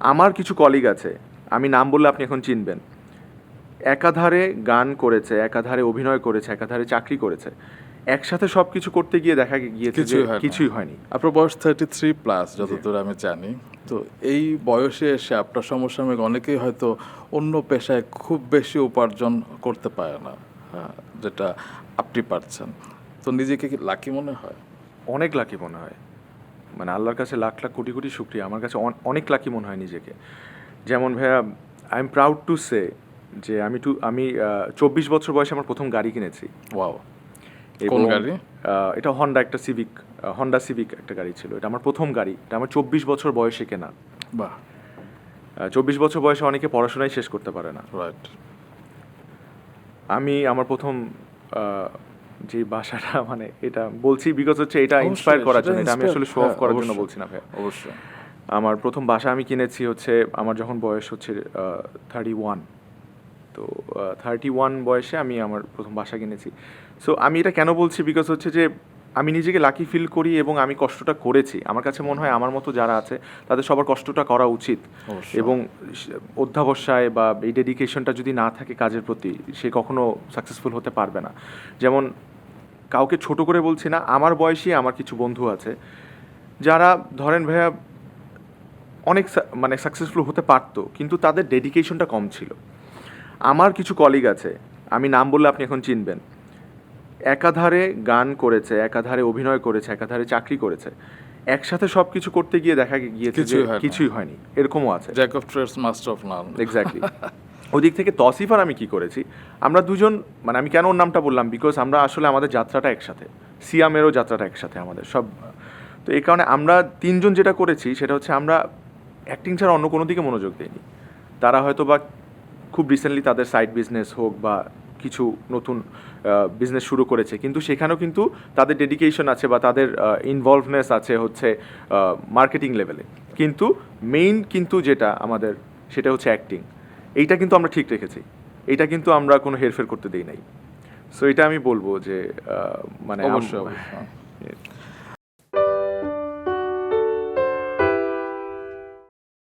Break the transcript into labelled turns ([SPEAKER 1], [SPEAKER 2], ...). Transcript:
[SPEAKER 1] আমার কিছু কলিগ আছে, আমি নাম বললে আপনি এখন চিনবেন, একাধারে গান করেছে, একাধারে অভিনয় করেছে, একাধারে চাকরি করেছে, একসাথে সব কিছু করতে গিয়ে দেখা গিয়েছে যে কিছুই হয়নি।
[SPEAKER 2] আপনার বয়স 33+, যতদূর আমি জানি। তো এই বয়সে এসে আপনার সমসাময়িক অনেকেই হয়তো অন্য পেশায় খুব বেশি উপার্জন করতে পারে না, হ্যাঁ, যেটা আপনি পারছেন। তো নিজেকে কি লাকি মনে হয়?
[SPEAKER 1] অনেক লাকি মনে হয়, মানে আল্লাহর কাছে লাখ লাখ কোটি কোটি শুকরিয়া। আমার কাছে অনেক লাকি মনে হয় নিজেকে। যেমন ভাইয়া, I am proud to say যে আমি 24 বছর বয়সে আমার প্রথম গাড়ি কিনেছি।
[SPEAKER 2] ওয়াও! কোন গাড়ি?
[SPEAKER 1] এটা হন্ডা সিভিক একটা গাড়ি ছিল। এটা আমার প্রথম গাড়ি। এটা আমার 24 বছর বয়সে কেনা।
[SPEAKER 2] বাহ!
[SPEAKER 1] 24 বছর বয়সে অনেকে পড়াশোনাই শেষ করতে পারে না।
[SPEAKER 2] রাইট।
[SPEAKER 1] আমি আমার প্রথম যে বাসাটা, মানে এটা বলছি বিকজ হচ্ছে এটা ইন্সপায়ার করার জন্য, এটা আমি আসলে শো অফ করার জন্য বলছি না ভাই।
[SPEAKER 2] অবশ্যই।
[SPEAKER 1] আমার প্রথম বাসা আমি কিনেছি হচ্ছে আমার যখন বয়স হচ্ছে 31। তো 31 বয়সে আমি আমার প্রথম বাসা কিনেছি। সো আমি এটা কেন বলছি, বিকজ হচ্ছে যে আমি নিজেকে লাকি ফিল করি এবং আমি কষ্টটা করেছি। আমার কাছে মনে হয় আমার মতো যারা আছে তাদের সবার কষ্টটা করা উচিত। এবং অধ্যাবসায় বা এই ডেডিকেশনটা যদি না থাকে কাজের প্রতি, সে কখনো সাকসেসফুল হতে পারবে না। যেমন কাউকে ছোট করে বলছি না, আমার বয়সী আমার কিছু বন্ধু আছে যারা ধরেন ভাইয়া অনেক মানে সাকসেসফুল হতে পারতো, কিন্তু তাদের ডেডিকেশনটা কম ছিল। আমার কিছু কলিগ আছে, আমি নাম বললে আপনি এখন চিনবেন, একাধারে গান করেছে, একাধারে অভিনয় করেছে, একাধারে চাকরি করেছে, একসাথে সব কিছু করতে গিয়ে দেখা গিয়েছে যে কিছুই হয়নি, এরকমও আছে।
[SPEAKER 2] Jack of trades master of none.
[SPEAKER 1] Exactly. ওই দিক থেকে তসিফ আর আমি কি করেছি, আমরা দুজন, মানে আমি কেন ওর নামটা বললাম, বিকজ আমরা আসলে আমাদের যাত্রাটা একসাথে, সিয়ামেরও যাত্রাটা একসাথে আমাদের সব। তো এই কারণে আমরা তিনজন যেটা করেছি সেটা হচ্ছে আমরা অ্যাক্টিং ছাড়া অন্য কোনো দিকে মনোযোগ দিইনি। তারা হয়তো বা খুব রিসেন্টলি তাদের সাইড বিজনেস হোক বা কিছু নতুন বিজনেস শুরু করেছে, কিন্তু সেখানেও কিন্তু তাদের ডেডিকেশন আছে বা তাদের ইনভলভনেস আছে হচ্ছে মার্কেটিং লেভেলে। কিন্তু মেইন কিন্তু যেটা আমাদের সেটা হচ্ছে অ্যাক্টিং। এইটা কিন্তু আমরা ঠিক রেখেছি, এইটা কিন্তু আমরা কোনো হেরফের করতে দিই নাই। সো এটা আমি বলবো যে মানে
[SPEAKER 2] অবশ্যই।